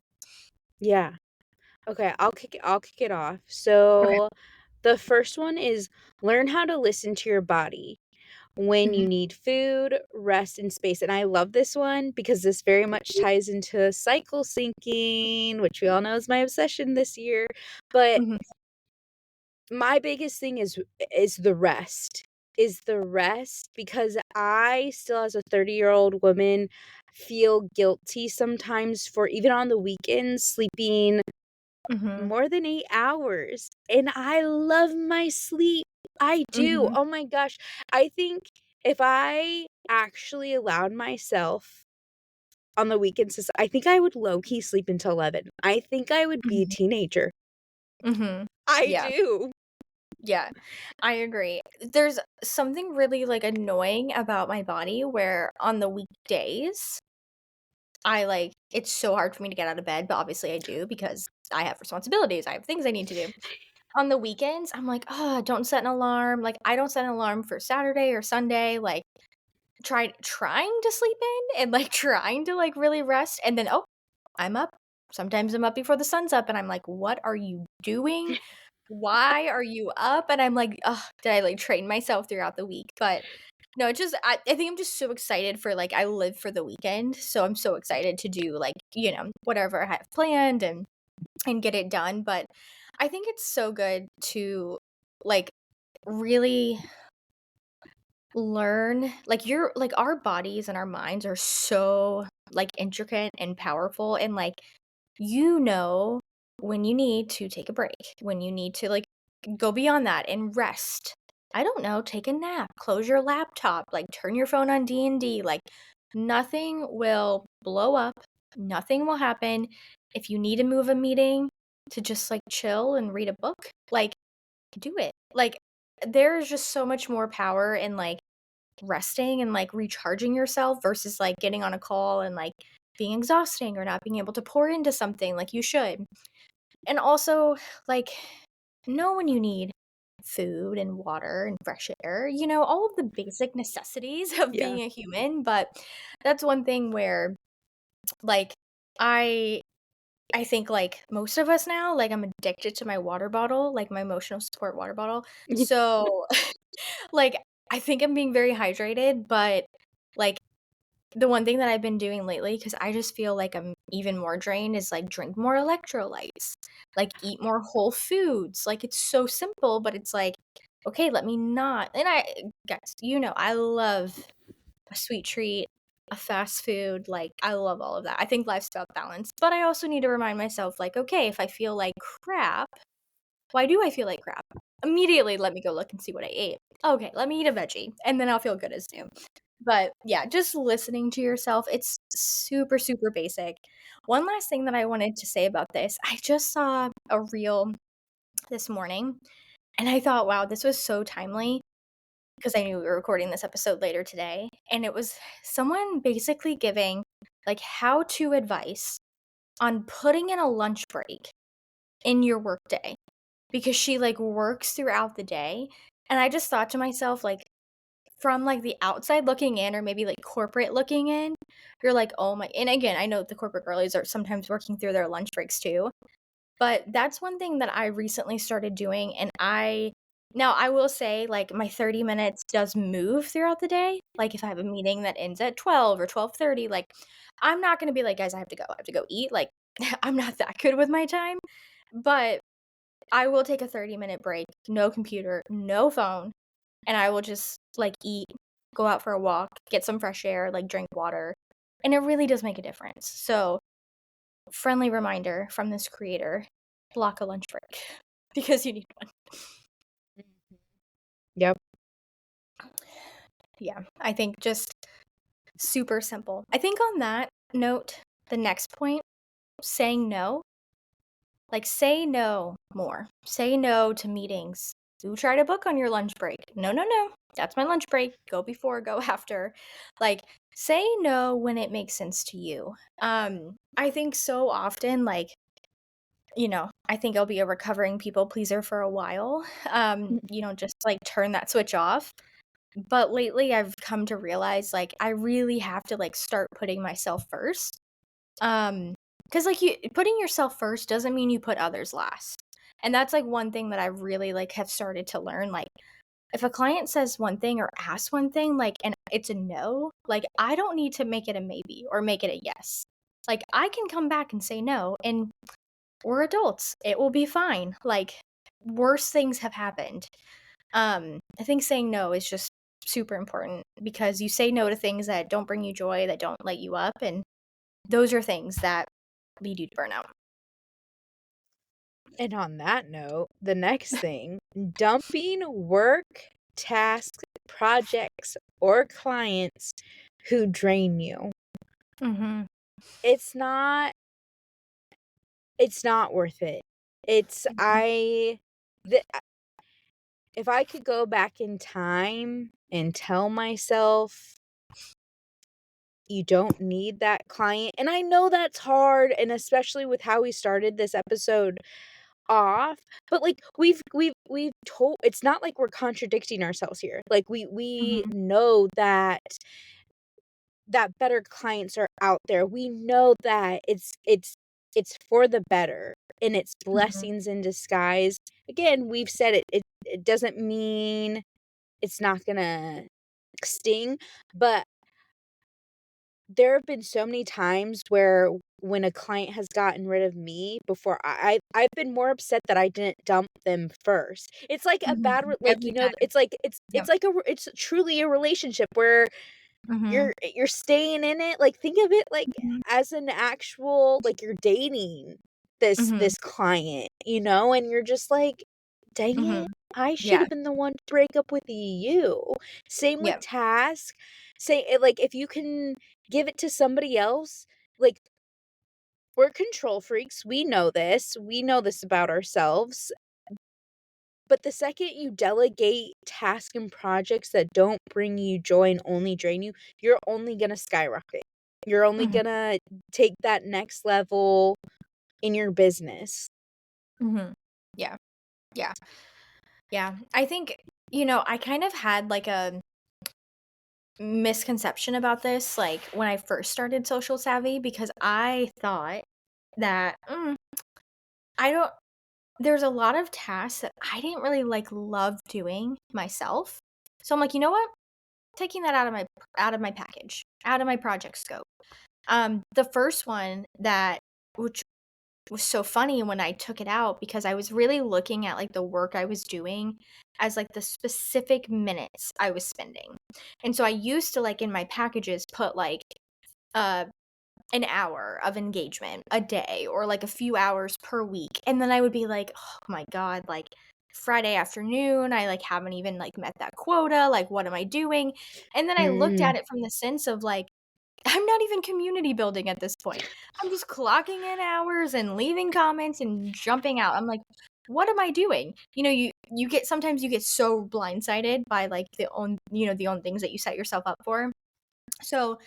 yeah. Okay, I'll kick it off. Okay. So, the first one is learn how to listen to your body when Mhm, you need food, rest, and space. And I love this one because this very much ties into cycle syncing, which we all know is my obsession this year. But mhm, my biggest thing is the rest. Is the rest because I still as a 30-year-old woman feel guilty sometimes for even on the weekends sleeping mhm, more than 8 hours, and I love my sleep. I do. mhm, Oh my gosh. I think if I actually allowed myself on the weekends I think I would low key sleep until 11. I think I would be a mhm, teenager. mhm. I Yeah, do. yeah, I agree. There's something really, like, annoying about my body where on the weekdays, it's so hard for me to get out of bed, but obviously I do because I have responsibilities, I have things I need to do. On the weekends, I'm like, "Oh, don't set an alarm." Like, I don't set an alarm for Saturday or Sunday, like, trying to sleep in and, like, trying to, like, really rest, and then, oh, I'm up. Sometimes I'm up before the sun's up, and I'm like, "What are you doing? Why are you up?" And I'm like, "Ugh, did I, like, train myself throughout the week?" But, no, it just I think I'm just so excited for, like I live for the weekend, so I'm so excited to do, like, whatever I have planned and get it done, but I think it's so good to, like, really learn like, our bodies and our minds are so, like, intricate and powerful and, like, when you need to take a break, when you need to, like, go beyond that and rest. I don't know, take a nap, close your laptop, like turn your phone on D&D, like nothing will blow up, nothing will happen. If you need to move a meeting to just like chill and read a book, like do it. Like there is just so much more power in like resting and like recharging yourself versus like getting on a call and like being exhausting or not being able to pour into something like you should. And also, like, know when you need food and water and fresh air, you know, all of the basic necessities of Yeah. being a human. But that's one thing where, like, I. I think like most of us now, like I'm addicted to my water bottle, like my emotional support water bottle. So like I think I'm being very hydrated, but like the one thing that I've been doing lately, because I just feel like I'm even more drained, is like drink more electrolytes, like eat more whole foods. Like it's so simple, but it's like, okay, let me not. And guys, you know, I love a sweet treat, a fast food. Like I love all of that. I think life's about balance, but I also need to remind myself, like, okay, if I feel like crap, why do I feel like crap? Immediately, let me go look and see what I ate. Okay, let me eat a veggie, and then I'll feel good as new. But yeah, just listening to yourself, it's super, super basic. One last thing that I wanted to say about this, I just saw a reel this morning and I thought, wow, this was so timely because I knew we were recording this episode later today. And it was someone basically giving like how to advice on putting in a lunch break in your workday because she like works throughout the day. And I just thought to myself, like, from, like, the outside looking in or maybe, like, corporate looking in, you're like, "Oh my," and again, I know the corporate girlies are sometimes working through their lunch breaks too, but that's one thing that I recently started doing, and I will say, like, my 30 minutes does move throughout the day. Like, if I have a meeting that ends at 12 or 12:30, like, I'm not gonna be like, "Guys, I have to go eat," like, I'm not that good with my time, but I will take a 30-minute break, no computer, no phone, and I will just, like, eat, go out for a walk, get some fresh air, like, drink water, and it really does make a difference. So, friendly reminder from this creator, block a lunch break because you need one. Yep. Yeah, I think just super simple. I think on that note, the next point, saying no. Like, say no more. Say no to meetings. Do try to book on your lunch break. No, no, no. That's my lunch break. Go before, go after. Like, say no when it makes sense to you. I think so often, like, you know, I think I'll be a recovering people pleaser for a while. You know, just like turn that switch off. But lately I've come to realize like I really have to like start putting myself first. Because like you putting yourself first doesn't mean you put others last. And that's like one thing that I really like have started to learn. Like if a client says one thing or asks one thing, like and it's a no, like I don't need to make it a maybe or make it a yes. Like I can come back and say no and we're adults. It will be fine. Like worse things have happened. I think saying no is just super important because you say no to things that don't bring you joy, that don't light you up, and those are things that lead you to burnout. And on that note, the next thing, dumping work, tasks, projects, or clients who drain you. Mhm. It's not it's not worth it. It's Mhm. the if I could go back in time and tell myself you don't need that client, and I know that's hard, and especially with how we started this episode off, but, like, we've told it's not like we're contradicting ourselves here, like, we Mhm. know that better clients are out there, we know that it's for the better, and it's Mhm. blessings in disguise. Again, we've said it doesn't mean it's not gonna sting, but there have been so many times where when a client has gotten rid of me before I've been more upset that I didn't dump them first. It's like a Mhm. bad re like, Every time. it's like Yep. it's like it's truly a relationship where Mhm. you're staying in it, like, think of it, like, Mhm. as an actual like, you're dating this Mhm. client, you know, and you're just like dang it, Mhm. I should Yeah. have been the one to break up with you. Same with Yep. tasks. Say it like if you can give it to somebody else, like we're control freaks. We know this. We know this about ourselves. But the second you delegate tasks and projects that don't bring you joy and only drain you, you're only going to skyrocket. You're only Mhm. going to take that next level in your business. Mhm. Yeah. Yeah. Yeah. I think, I kind of had like a misconception about this, like when I first started Social Savvy, because I thought that I don't, there's a lot of tasks that I didn't really like love doing myself. So I'm like, you know what? Taking that out of my package, out of my project scope. The first one which was so funny when I took it out because I was really looking at like the work I was doing as like the specific minutes I was spending. And so I used to like in my packages put like uh an hour of engagement a day or like a few hours per week. And then I would be like, "Oh my god, like Friday afternoon, I like haven't even like met that quota. Like what am I doing?" And then I looked Mm. at it from the sense of like I'm not even community building at this point. I'm just clocking in hours and leaving comments and jumping out. I'm like, "What am I doing?" You get sometimes you get so blindsided by like the own things that you set yourself up for. So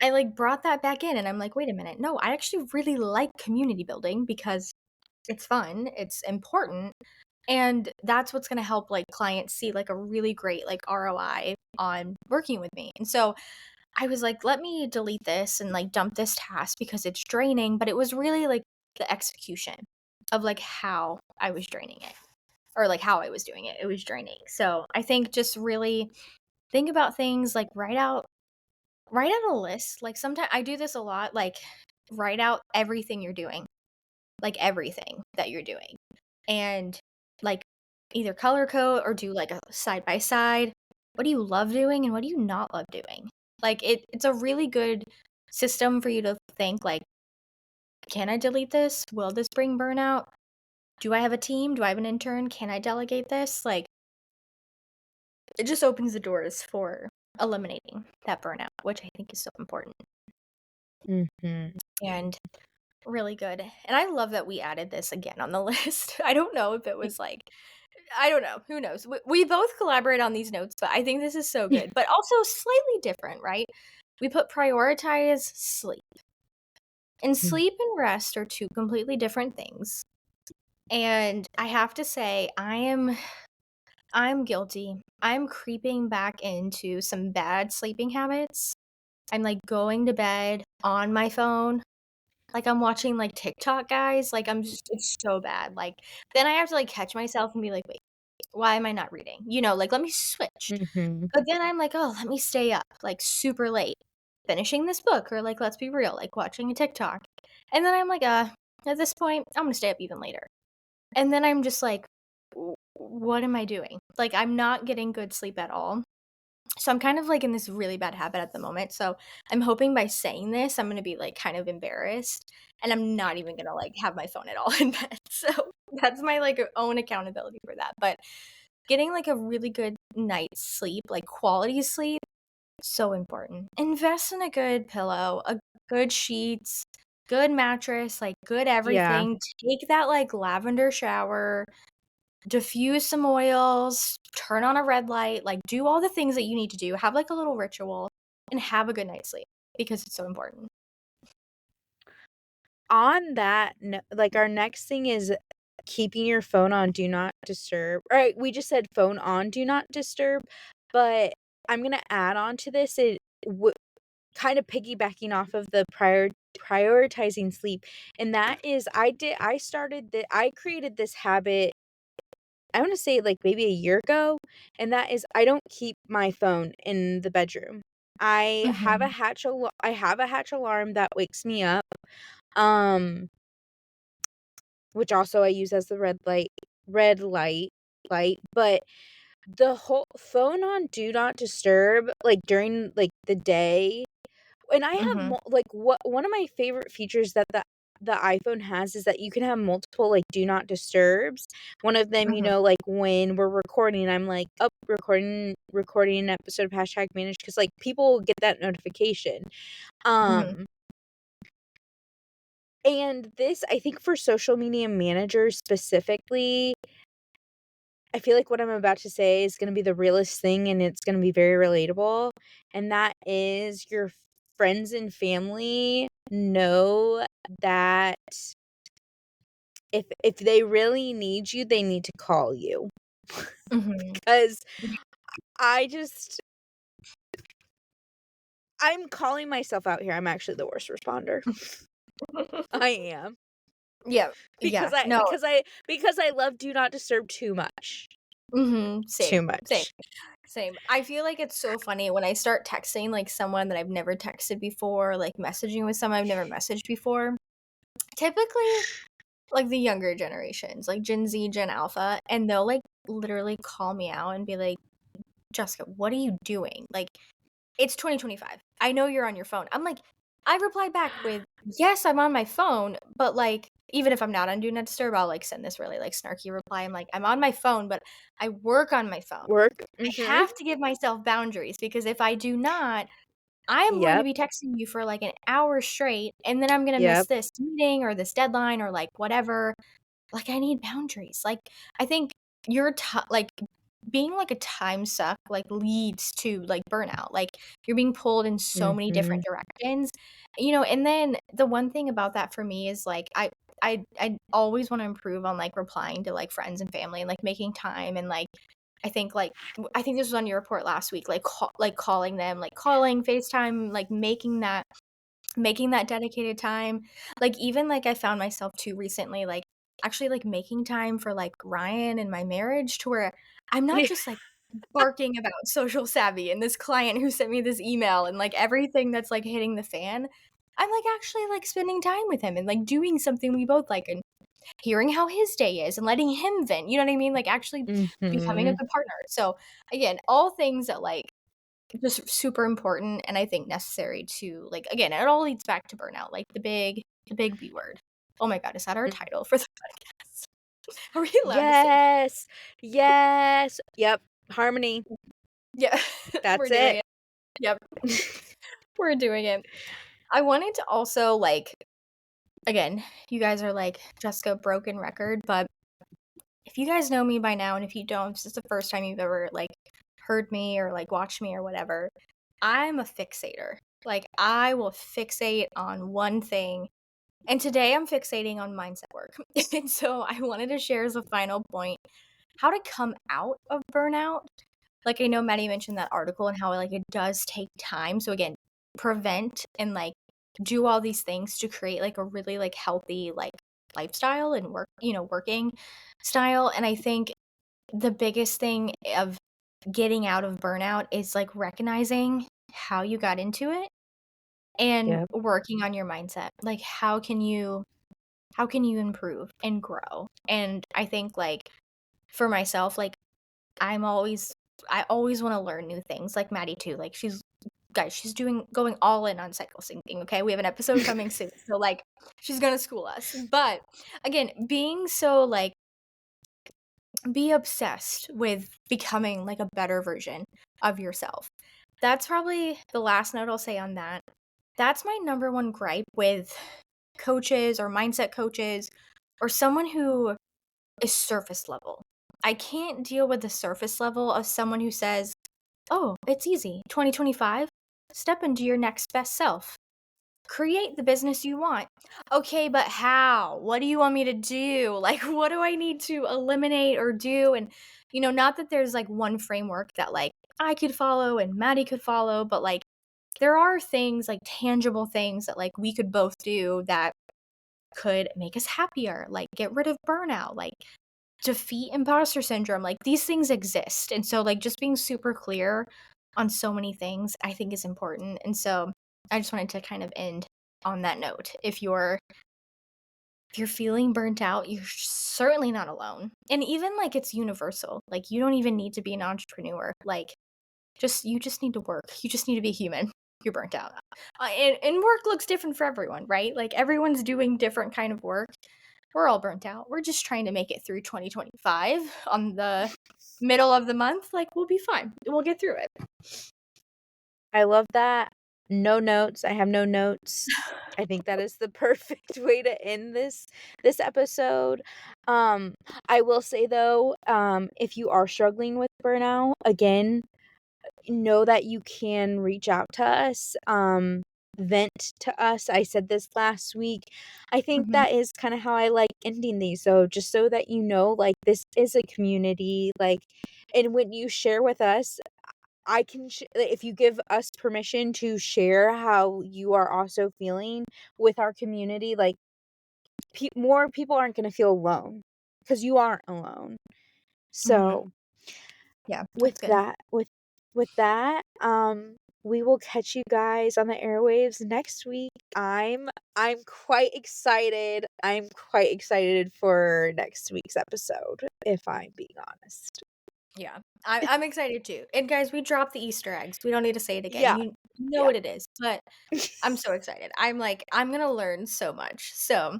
I like brought that back in and I'm like, wait a minute. No, I actually really like community building because it's fun, it's important, and that's what's going to help like clients see like a really great like ROI on working with me. And so I was like, let me delete this and like dump this task because it's draining, but it was really like the execution of like how I was draining it or like how I was doing it. It was draining. So I think just really think about things like write out a list. Like sometimes I do this a lot, like write out everything you're doing, like everything that you're doing. And like either color code or do like a side by side. What do you love doing and what do you not love doing? Like it's a really good system for you to think like, can I delete this? Will this bring burnout? Do I have a team? Do I have an intern? Can I delegate this? Like it just opens the doors for eliminating that burnout, which I think is so important. Mhm. And really good. And I love that we added this again on the list. I don't know if it was like I don't know, who knows? We both collaborate on these notes, but I think this is so good, but also slightly different, right? We put prioritize sleep. And sleep and rest are two completely different things. And I have to say I'm guilty. I'm creeping back into some bad sleeping habits. I'm like going to bed on my phone. Like, I'm watching, like, TikTok, guys, like, I'm just it's so bad, like, then I have to, like, catch myself and be like, "Wait, why am I not reading?" Like, let me switch. Mhm. But then I'm like, "Oh, let me stay up, like, super late, finishing this book," or, like, let's be real, like, watching a TikTok. And then I'm like, at this point, I'm gonna stay up even later." And then I'm just like, What am I doing?" Like, I'm not getting good sleep at all. So I'm kind of like in this really bad habit at the moment. So I'm hoping by saying this, I'm gonna be like kind of embarrassed and I'm not even gonna like have my phone at all in bed. So that's my like own accountability for that. But getting like a really good night's sleep, like quality sleep, so important. Invest in a good pillow, a good sheets, good mattress, like good Yeah. everything. Take that like lavender shower, diffuse some oils, turn on a red light, like, do all the things that you need to do, have, like, a little ritual, and have a good night's sleep because it's so important. On that no like, our next thing is keeping your phone on do not disturb. Right, we just said phone on do not disturb, but I'm gonna add on to this, it w kinda piggybacking off of the prioritizing sleep, and that is I created this habit, I wanna say, like, maybe a year ago, and that is I don't keep my phone in the bedroom. Mhm, I have a hatch alarm that wakes me up, um, which also I use as the red light, but the whole phone on do not disturb, like, during, like, the day, and I have mhm, like, what one of my favorite features that the iPhone has is that you can have multiple, like, do not disturbs. One of them, Mhm, like, when we're recording, I'm like, "Up, recording an episode of #managed," because like, people will get that notification. mhm, Um, and this, I think for social media managers specifically, I feel like what I'm about to say is gonna be the realest thing, and it's gonna be very relatable, and that is your friends and family know that if they really need you, they need to call you. mhm. 'Cause I just I'm calling myself out here, I'm actually the worst responder. I am. Yeah, Because yeah, I no, because I because I love do not disturb too much. mhm, Too same, much. same. I feel like it's so funny when I start texting, like, someone that I've never texted before, like, messaging with someone I've never messaged before. Typically, like, the younger generations, like Gen Z, Gen Alpha, and they'll, like, literally call me out and be like, "Jessica, what are you doing?" Like, "It's 2025. I know you're on your phone." I'm like I reply back with, "Yes, I'm on my phone," but, like, even if I'm not on Do Not Disturb, I'll, like, send this really, like, snarky reply. I'm like, "I'm on my phone, but I work on my phone. Work. I Mhm. have to give myself boundaries because if I do not, I am going to Yep. be texting you for, like, an hour straight, and then I'm gonna miss Yep. this meeting or this deadline or, like, whatever." Like, I need boundaries. Like, I think your ti like, being, like, a time suck, like, leads to, like, burnout. Like, you're being pulled in so many different Mhm. directions, and then the one thing about that for me is, like, I always wanna improve on, like, replying to, like, friends and family and, like, making time and, like, I think this was on your report last week, like, calling them, like, calling, FaceTime, like, making that dedicated time. Like, even, like, I found myself too recently, like, actually, like, making time for, like, Ryan and my marriage to where I'm not just, like, barking about social savvy and this client who sent me this email and, like, everything that's, like, hitting the fan. I'm, like, actually, like, spending time with him and, like, doing something we both like and hearing how his day is and letting him vent, you know what I mean? Like, actually becoming a Mhm. good partner. So, again, all things that, like, just super important and I think necessary to, like, again, it all leads back to burnout, like the big B word. Oh my god, is that our Mm. title for the podcast? Are we allowed to say that? Yes. Yes. Yep. Harmony. Yeah, we're That's doing it. it. Yep, we're doing it. I wanted to also, like, again, you guys are like, "Jessica, broken record," but if you guys know me by now, and if you don't, this is the first time you've ever, like, heard me or, like, watched me or whatever, I'm a fixator. Like, I will fixate on one thing, and today I'm fixating on mindset work. And so I wanted to share as a final point how to come out of burnout. Like, I know Maddie mentioned that article and how, like, it does take time. So again, prevent and, like, do all these things to create, like, a really, like, healthy, like, lifestyle and working style. And I think the biggest thing of getting out of burnout is, like, recognizing how you got into it and Yep. working on your mindset. Like, how can you improve and grow? And I think, like, for myself, like, I always wanna learn new things, like Maddie too, like, she's doing going all in on cycle syncing, okay? We have an episode coming soon, so, like, she's gonna school us. But, again, being so, like be obsessed with becoming, like, a better version of yourself. That's probably the last note I'll say on that. That's my number one gripe with coaches or mindset coaches or someone who is surface level. I can't deal with the surface level of someone who says, "Oh, it's easy. 2025, step into your next best self. Create the business you want." Okay, but how? What do you want me to do? Like, what do I need to eliminate or do? And, not that there's, like, one framework that, like, I could follow and Maddie could follow, but, like, there are things, like, tangible things that, like, we could both do that could make us happier, like, get rid of burnout, like, defeat imposter syndrome, like, these things exist, and so, like, just being super clear on so many things, I think is important, and so, I just wanted to kind of end on that note. If you're feeling burnt out, you're certainly not alone, and even, like, it's universal, like, you don't even need to be an entrepreneur, like, you just need to work, you just need to be human. you're burnt out. And work looks different for everyone, right? Like everyone's doing different kind of work. We're all burnt out. We're just trying to make it through 2025 on the middle of the month. Like we'll be fine. We'll get through it. I love that. No notes. I have no notes. I think that is the perfect way to end this episode. I will say though, if you are struggling with burnout, again, know that you can reach out to us, vent to us. I said this last week. I think Mhm. that is kind of how I like ending these. So just so that you know, like this is a community, like, and when you share with us, I can if you give us permission to share how you are also feeling with our community, like more people aren't going to feel alone because you aren't alone. So Mhm. Yeah, with that's good. that, with that, we will catch you guys on the airwaves next week. I'm quite excited. I'm quite excited for next week's episode, if I'm being honest. Yeah. I'm excited too. And guys, we dropped the Easter eggs. We don't need to say it again. Yeah. You know Yeah. what it is. But I'm so excited. I'm like, I'm gonna learn so much. So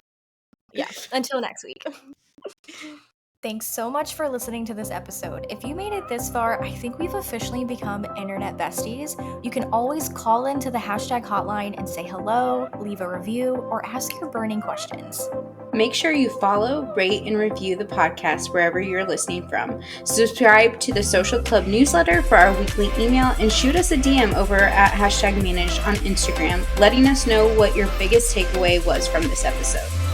yeah. Until next week. Thanks so much for listening to this episode. If you made it this far, I think we've officially become internet besties. You can always call into the hashtag hotline and say hello, leave a review, or ask your burning questions. Make sure you follow, rate, and review the podcast wherever you're listening from. Subscribe to the Social Club newsletter for our weekly email, and shoot us a DM over at #managed on Instagram, letting us know what your biggest takeaway was from this episode.